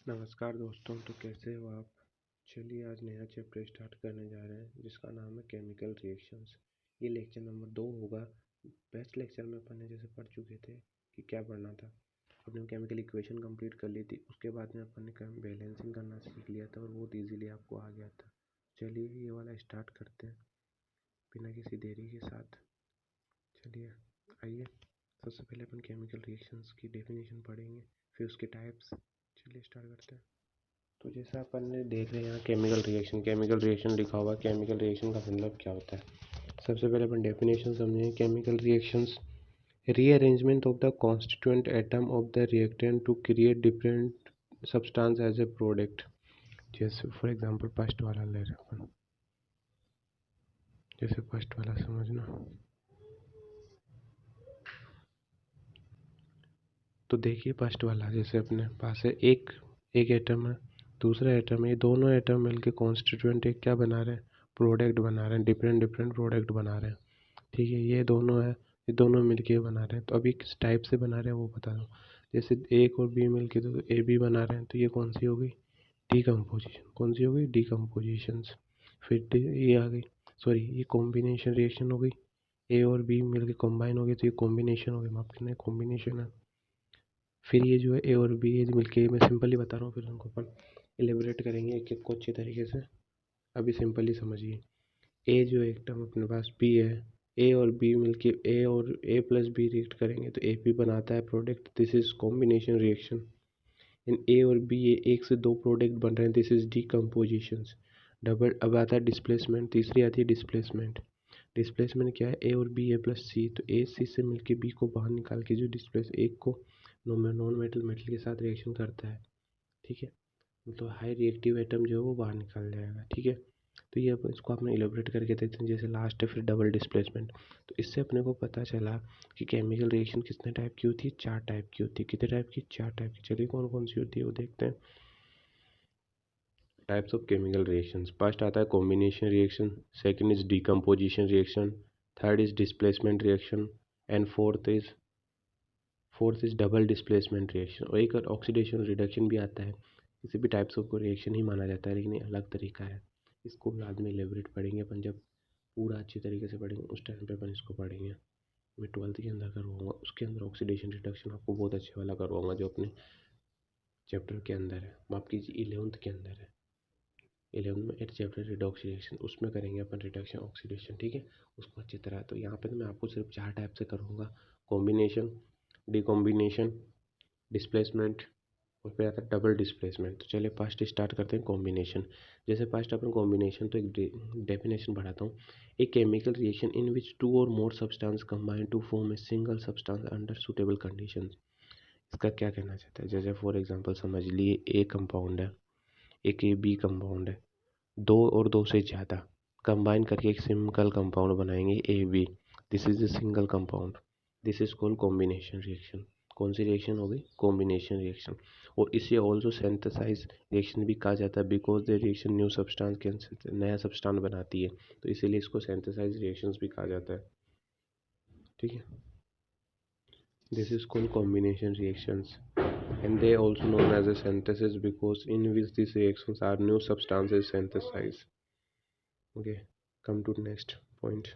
नमस्कार दोस्तों, तो कैसे हो आप। चलिए आज नया चैप्टर स्टार्ट करने जा रहे हैं जिसका नाम है केमिकल रिएक्शंस। ये लेक्चर नंबर 2 होगा। बेस्ट लेक्चर में अपन ने जैसे पढ़ चुके थे कि क्या पढ़ना था। अपने केमिकल इक्वेशन कंप्लीट कर ली थी, उसके बाद में अपन ने बैलेंसिंग करना सीख लिया था और बहुत ईजिली आपको आ गया था। चलिए ये वाला स्टार्ट करते हैं बिना किसी देरी के साथ। चलिए आइए, सबसे पहले अपन केमिकल रिएक्शंस की डेफिनेशन पढ़ेंगे, फिर उसके टाइप्स। चलिए स्टार्ट करते हैं। तो जैसा अपन ने देख रहे हैं यहाँ केमिकल रिएक्शन लिखा हुआ है। केमिकल रिएक्शन का मतलब क्या होता है, सबसे पहले अपन डेफिनेशन समझें। Chemical reactions rearrangement of the constituent atom of the reactant to create different substance as a product. जैसे फॉर एग्जांपल फर्स्ट वाला ले रहे अपन, जैसे फर्स्ट वाला समझना। तो देखिए फर्स्ट वाला, जैसे अपने पास है एक एक एटम है, दूसरा एटम है, ये दोनों एटम मिलके कॉन्स्टिट्यूएंट एक क्या बना रहे हैं, प्रोडक्ट बना रहे हैं, डिफरेंट डिफरेंट प्रोडक्ट बना रहे हैं। ठीक है, ये दोनों है, ये दोनों मिलके बना रहे हैं। तो अभी किस टाइप से बना रहे हैं वो बता दूँ। जैसे एक और बी मिलके तो ए बी बना रहे हैं, तो ये कौन सी हो गई, डीकम्पोजिशन। कौन सी हो गई, डीकम्पोजिशन। फिर ये आ गई, सॉरी ये कॉम्बिनेशन रिएक्शन हो गई। ए और बी मिलके कॉम्बाइन हो गए तो ये कॉम्बिनेशन हो गई, माफ करना कॉम्बिनेशन है। फिर ये जो है ए और बी ये मिलके, मैं सिंपली बता रहा हूँ, फिर उनको अपन एलिबरेट करेंगे एक एक को अच्छे तरीके से। अभी सिंपली समझिए, ए जो एक टर्म अपने पास बी है, ए और बी मिलके ए और ए प्लस बी रिएक्ट करेंगे तो ए पी बनाता है product, this is combination reaction. इन ए और बी ये एक से दो प्रोडक्ट बन रहे हैं, दिस इज डीकम्पोजिशन। डबल अब आता है डिस्प्लेसमेंट, तीसरी आती है डिस्प्लेसमेंट। डिस्प्लेसमेंट क्या है, ए और बी ए प्लस सी, तो ए सी से मिलके बी को बाहर निकाल के जो डिस्प्लेस एक को नॉन मेटल मेटल के साथ रिएक्शन करता है। ठीक है, मतलब हाई रिएक्टिव एटम जो है वो बाहर निकल जाएगा। ठीक है, तो ये इसको आपने इलेबरेट करके देखते हैं। जैसे लास्ट है फिर डबल डिस्प्लेसमेंट। तो इससे अपने को पता चला कि केमिकल रिएक्शन कितने टाइप की होती है, 4 टाइप की होती है। कितने टाइप की, 4 टाइप की। चलिए कौन कौन सी होती है वो देखते हैं। Types of chemical reactions, first आता है combination reaction, second is decomposition reaction, third is displacement reaction, and fourth is double displacement reaction. और एक ऑक्सीडेशन रिडक्शन भी आता है। किसी भी टाइप्स ऑफ को रिएक्शन ही माना जाता है, लेकिन ये अलग तरीका है। इसको बाद में एलेबरेट पढ़ेंगे अपन, जब पूरा अच्छी तरीके से पढ़ेंगे उस टाइम पे अपन इसको पढ़ेंगे। मैं 12th के अंदर करवाऊँगा, उसके अंदर ऑक्सीडेशन रिडक्शन आपको बहुत अच्छे वाला करवाऊँगा जो अपने चैप्टर के अंदर है, माफ कीजिए 11th के अंदर है। 11th में एक चैप्टर रिडॉक्स रिएक्शन, उसमें करेंगे अपन रिडक्शन ऑक्सीडेशन। ठीक है, उसको अच्छी तरह। तो यहाँ पे तो मैं आपको सिर्फ 4 टाइप से करूँगा, कॉम्बिनेशन, डिकॉम्बिनेशन, डिस्प्लेसमेंट और फिर आता है डबल डिस्प्लेसमेंट। तो चलिए फर्स्ट स्टार्ट करते हैं कॉम्बिनेशन। जैसे फर्स्ट अपन कॉम्बिनेशन, तो एक डेफिनेशन बढ़ाता हूँ। A chemical reaction in which 2 or more substance combine to form a single substance under suitable conditions. इसका क्या कहना चाहता है, जैसे फॉर एग्जांपल समझ लिए ए कंपाउंड है, एक ए बी कंपाउंड है, दो और दो से ज़्यादा कंबाइन करके एक सिंगल कंपाउंड बनाएंगे A B, this is a single compound, this is called combination reaction. कौन सी रिएक्शन हो गई, कॉम्बिनेशन रिएक्शन। और इसे ऑल्सो सिंथेसाइज रिएक्शन भी कहा जाता है, because the reaction new substance के नया सब्सटेंस बनाती है, तो इसीलिए इसको सिंथेसाइज रिएक्शंस भी कहा जाता है। ठीक है, this is called combination reactions and they also known as a synthesis because in which these reactions are new substances synthesized. Okay, come to next point.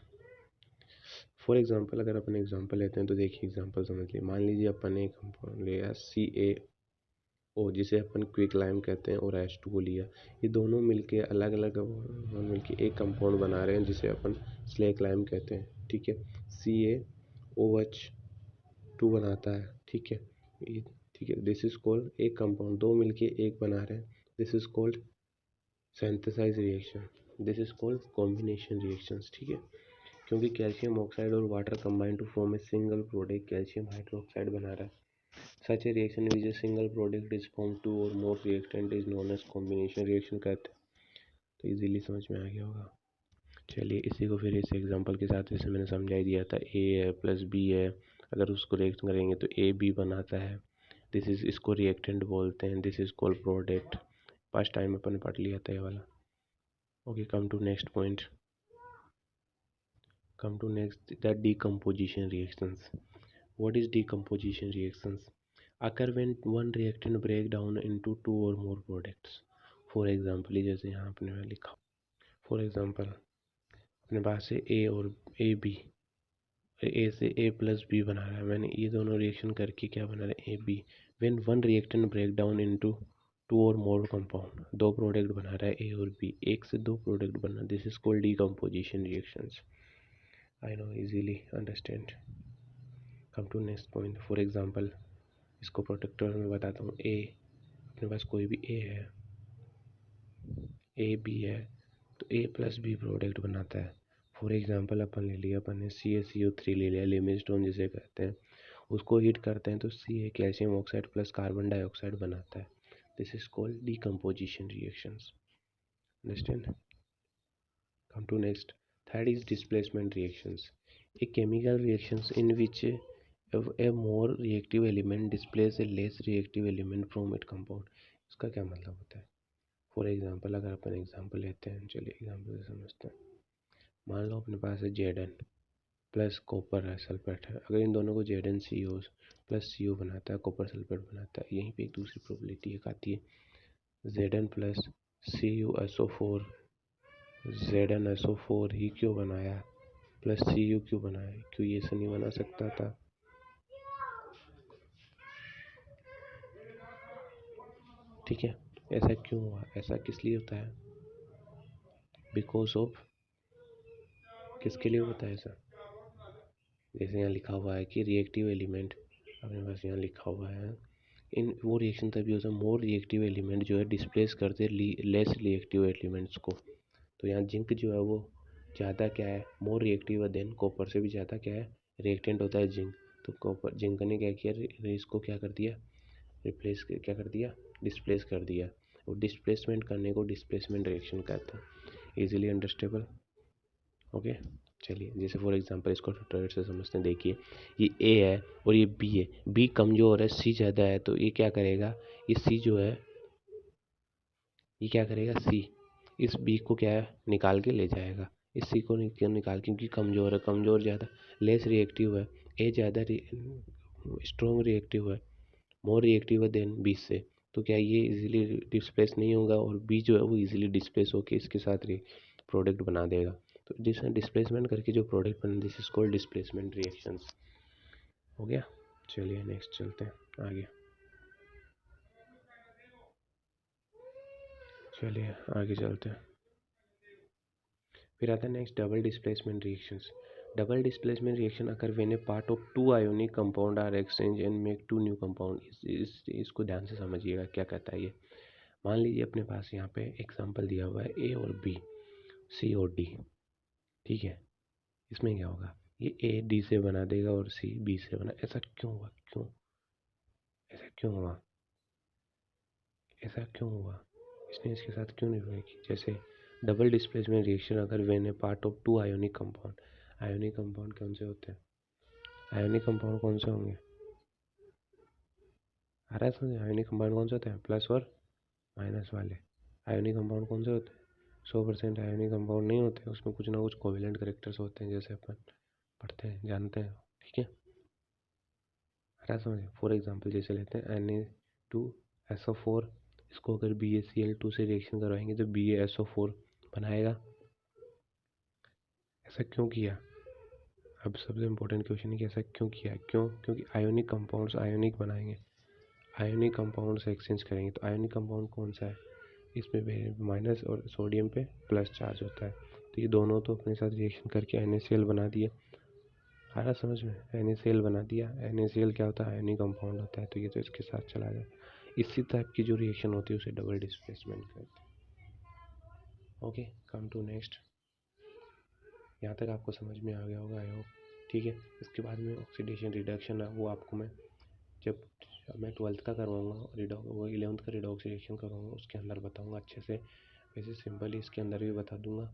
For example अगर अपन एग्जांपल लेते हैं तो देखिए एग्जांपल समझ लिए। मान लीजिए अपन ने एक कंपाउंड लिया CaO, जिसे अपन क्विक लाइम कहते हैं, और H2O लिया। ये दोनों मिलके अलग अलग मिलके एक कंपाउंड बना रहे हैं जिसे अपन स्लेक लाइम कहते हैं। ठीक है, CaOH2 बनाता है। ठीक है, ठीक है, दिस इज कॉल्ड एक कंपाउंड, दो मिलके एक बना रहे हैं, this is called synthesize reaction, this is called combination reactions. ठीक है, क्योंकि कैल्शियम ऑक्साइड और water combine to form a single product, calcium hydroxide बना रहा है। Such a reaction which a single product is form two or more reactant is known as combination reaction कहते हैं। तो इजीली समझ में आ गया होगा। चलिए इसी को फिर इस एग्जांपल के साथ, जैसे मैंने समझा ही दिया था, ए है प्लस बी है, अगर उसको रिएक्ट करेंगे तो ए बी बनाता है, दिस इज, इसको रिएक्टेंट बोलते हैं, this is called product. First time अपन पढ़ लिया था ये वाला। Okay, come to next point, come to next, the decomposition reactions. What is decomposition reactions? Occur when one reactant break down into two or more products. For example, जैसे यहाँ अपने लिखा, फॉर एग्जांपल अपने पास है ए और ए बी, ए से ए plus B बना रहा है, मैंने ये दोनों रिएक्शन करके क्या बना रहा है, A B. When one reactant break down into two or more compound, दो प्रोडक्ट बना रहा है ए और बी, एक से दो प्रोडक्ट बना, this is called decomposition reactions. I know, easily understand. Come to next point. For example इसको प्रोडक्ट में बताता हूँ। ए, अपने पास कोई भी ए है, ए बी है, तो ए प्लस बी प्रोडक्ट बनाता है। फॉर एग्जांपल अपन ले लिया, अपन ने CaCO3 ले लिया, लिमिंग स्टोन जिसे कहते हैं, उसको हीट करते हैं तो Ca calcium oxide plus carbon dioxide बनाता है। This is called decomposition reactions. Understand. Come to next, third is displacement reactions. A chemical reactions in which a more reactive element displays a less reactive element from its compound। इसका क्या मतलब होता है? For example, अगर अपन example लेते हैं, चलिए example से समझते हैं। मान लो अपने पास है Zn प्लस कॉपर है, सल्फेट है। अगर इन दोनों को ZnCO प्लस CO बनाता है, कॉपर सल्फेट बनाता है। यहीं पे एक दूसरी प्रोबेबिलिटी एक आती है, Zn प्लस CuSO4, ZnSO4 ही क्यों बनाया, प्लस Cu क्यों बनाया, क्यों ये से नहीं बना सकता था? ठीक है, ऐसा क्यों हुआ, ऐसा किस लिए होता है? बिकॉज ऑफ, किसके लिए होता है ऐसा? जैसे यहाँ लिखा हुआ है कि रिएक्टिव एलिमेंट, अपने पास यहाँ लिखा हुआ है, इन वो रिएक्शन तभी होता है, मोर रिएक्टिव एलिमेंट जो है डिस्प्लेस करते लेस रिएक्टिव एलिमेंट्स को। तो यहाँ जिंक जो है वो ज़्यादा क्या है, मोर रिएक्टिव देन कॉपर से भी ज़्यादा क्या है, रिएक्टेंट होता है जिंक। तो कॉपर, जिंक ने क्या किया, इसको क्या कर दिया, रिप्लेस, क्या कर दिया, डिस्प्लेस कर दिया। और डिस्प्लेसमेंट करने को डिस्प्लेसमेंट रिएक्शन कहते हैं। Easily understandable. ओके, चलिए जैसे फॉर एग्जांपल इसको थोड़ा से समझते हैं। देखिए, ये ए है और ये बी है, बी कमज़ोर है, सी ज़्यादा है, तो ये क्या करेगा, ये सी जो है, ये क्या करेगा, सी इस बी को क्या है, निकाल के ले जाएगा, इस सी को निकाल, क्योंकि कमज़ोर है, कमज़ोर ज़्यादा, लेस रिएक्टिव है, ए ज़्यादा स्ट्रॉन्ग रिएक्टिव है, मोर रिएक्टिव है देन बी से। तो क्या ये इजीली डिस्प्लेस नहीं होगा, और बी जो है वो इजीली डिस्प्लेस होकर इसके साथ प्रोडक्ट बना देगा। तो डिस्प्लेसमेंट करके जो प्रोडक्ट बना, this is called displacement reactions. हो गया, चलिए नेक्स्ट चलते हैं आगे। चलिए आगे चलते हैं। फिर आता है next, double displacement reactions. Double displacement reaction occur when a part of two ionic compound are exchange and make two new compound. इसको ध्यान से समझिएगा क्या कहता है ये। मान लीजिए अपने पास यहाँ पे एग्जांपल दिया हुआ है ए और बी, सी और डी, ठीक है। इसमें क्या होगा, ये ए डी से बना देगा और सी बी से बना। ऐसा क्यों हुआ, क्यों ऐसा क्यों हुआ, ऐसा क्यों हुआ, इसने इसके साथ क्यों नहीं हुई? जैसे डबल डिस्प्लेसमेंट रिएक्शन अगर when a part of two ionic compound, ionic compound कौन से होते हैं, आयोनिक कंपाउंड कौन से होंगे, आ रहा है समझ? आयोनिक कंपाउंड कौन से होते हैं, प्लस और माइनस वाले। आयोनिक कंपाउंड कौन से होते हैं, 100% आयोनिक कंपाउंड नहीं होते, उसमें कुछ ना कुछ कोवेलेंट कैरेक्टर्स होते हैं, जैसे अपन पढ़ते हैं, जानते हैं, ठीक है। आ रहा है समझ? फॉर एग्जाम्पल जैसे लेते हैं Na2SO4, इसको अगर BaCl2 से रिएक्शन करवाएंगे तो BaSO4 बनाएगा। ऐसा क्यों किया? अब सबसे इम्पोर्टेंट क्वेश्चन है कि ऐसा क्यों किया, क्यों? क्योंकि आयोनिक कंपाउंड्स आयोनिक बनाएंगे, आयोनिक कंपाउंड से एक्सचेंज करेंगे। तो आयोनिक कंपाउंड कौन सा है, इसमें माइनस और सोडियम पे प्लस चार्ज होता है, तो ये दोनों तो अपने साथ रिएक्शन करके NaCl बना दिए। आ रहा समझ में? NaCl बना दिया। NaCl क्या होता है, आयोनिक कंपाउंड होता है, तो ये तो इसके साथ चला जाए। इसी टाइप की जो रिएक्शन होती है उसे डबल डिस्प्लेसमेंट कहते हैं। Okay, come to next. यहाँ तक आपको समझ में आ गया होगा आई होप, ठीक है। इसके बाद में ऑक्सीडेशन रिडक्शन है, वो आपको मैं जब मैं 12th का करवाऊँगा, वो 11th का रिडॉक्स रिएक्शन करूँगा, उसके अंदर बताऊँगा अच्छे से। वैसे सिंपली इसके अंदर भी बता दूँगा।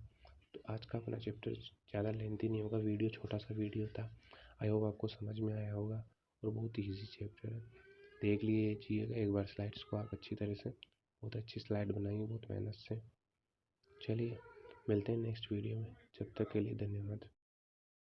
तो आज का अपना चैप्टर ज़्यादा लेंथी नहीं होगा, वीडियो छोटा सा वीडियो था। आई होप आपको समझ में आया होगा, और बहुत ईजी चैप्टर है, देख लीजिएगा एक बार स्लाइड्स को आप अच्छी तरह से। बहुत अच्छी स्लाइड बनाएंगे, बहुत मेहनत से। चलिए मिलते हैं नेक्स्ट वीडियो में, जब तक के लिए धन्यवाद।